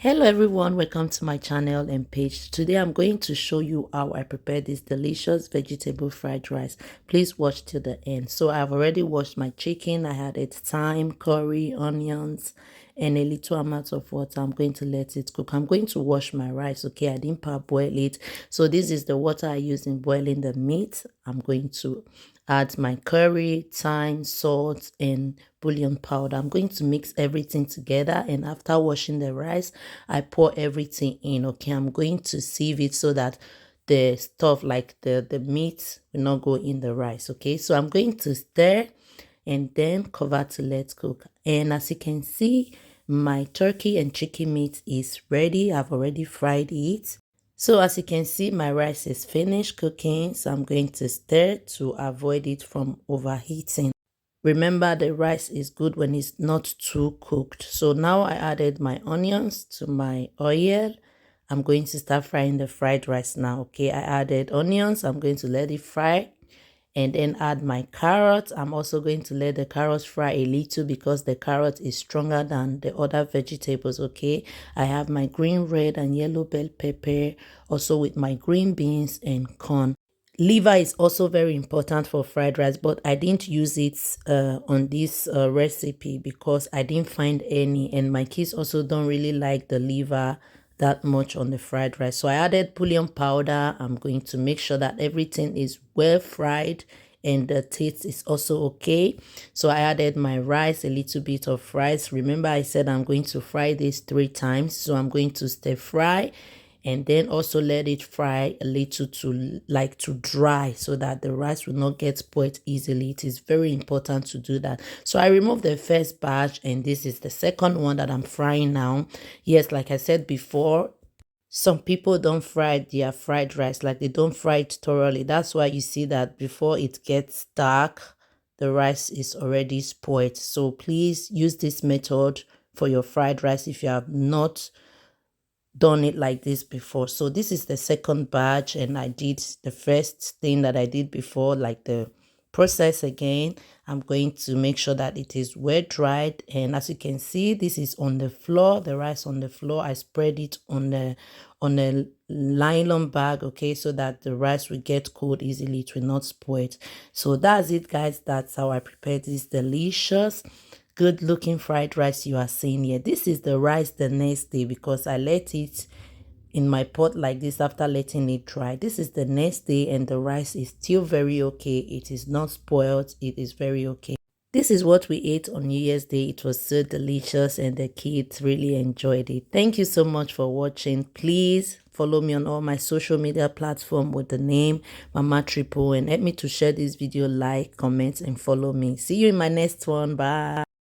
Hello everyone, welcome to my channel and page. Today I'm going to show you how I prepare this delicious vegetable fried rice. Please watch till the end. So I've already washed my chicken. I added thyme, curry, onions and a little amount of water. I'm going to let it cook. I'm going to wash my rice. Okay, I didn't parboil it. So this is the water I use in boiling the meat. I'm going to add my curry, thyme, salt and bouillon powder. I'm going to mix everything together, and after washing the rice I pour everything in. Okay, I'm going to sieve it so that the stuff like the meat will not go in the rice. Okay, so I'm going to stir and then cover to let cook. And as you can see, my turkey and chicken meat is ready. I've already fried it. So as you can see, my rice is finished cooking, so I'm going to stir to avoid it from overheating. Remember, the rice is good when it's not too cooked. So now I added my onions to my oil. I'm going to start frying the fried rice now. Okay, I added onions. I'm going to let it fry and then add my carrot. I'm also going to let the carrots fry a little because the carrot is stronger than the other vegetables. Okay, I have my green, red and yellow bell pepper, also with my green beans and corn. Liver is also very important for fried rice, but I didn't use it on this recipe because I didn't find any, and my kids also don't really like the liver that much on the fried rice. So I added bouillon powder. I'm going to make sure that everything is well fried and the taste is also okay. So I added my rice, a little bit of rice. Remember I said I'm going to fry this 3 times, so I'm going to stir fry and then also let it fry a little to dry so that the rice will not get spoiled easily. It is very important to do that. So I removed the first batch and this is the second one that I'm frying now. Yes, like I said before, some people don't fry their fried rice, like they don't fry it thoroughly. That's why you see that before it gets dark, the rice is already spoiled. So please use this method for your fried rice if you have not done it like this before. So this is the second batch and I did the first thing that I did before, like the process again. I'm going to make sure that it is well dried, and as you can see, this is on the floor, the rice on the floor. I spread it on a nylon bag, okay, so that the rice will get cold easily, it will not spoil it. So that's it guys, that's how I prepare this delicious good looking fried rice you are seeing here. This is the rice the next day because I let it in my pot like this after letting it dry. This is the next day and the rice is still very okay. It is not spoiled. It is very okay. This is what we ate on New Year's Day. It was so delicious and the kids really enjoyed it. Thank you so much for watching. Please follow me on all my social media platforms with the name Mama Triple and help me to share this video, like, comment and follow me. See you in my next one. Bye.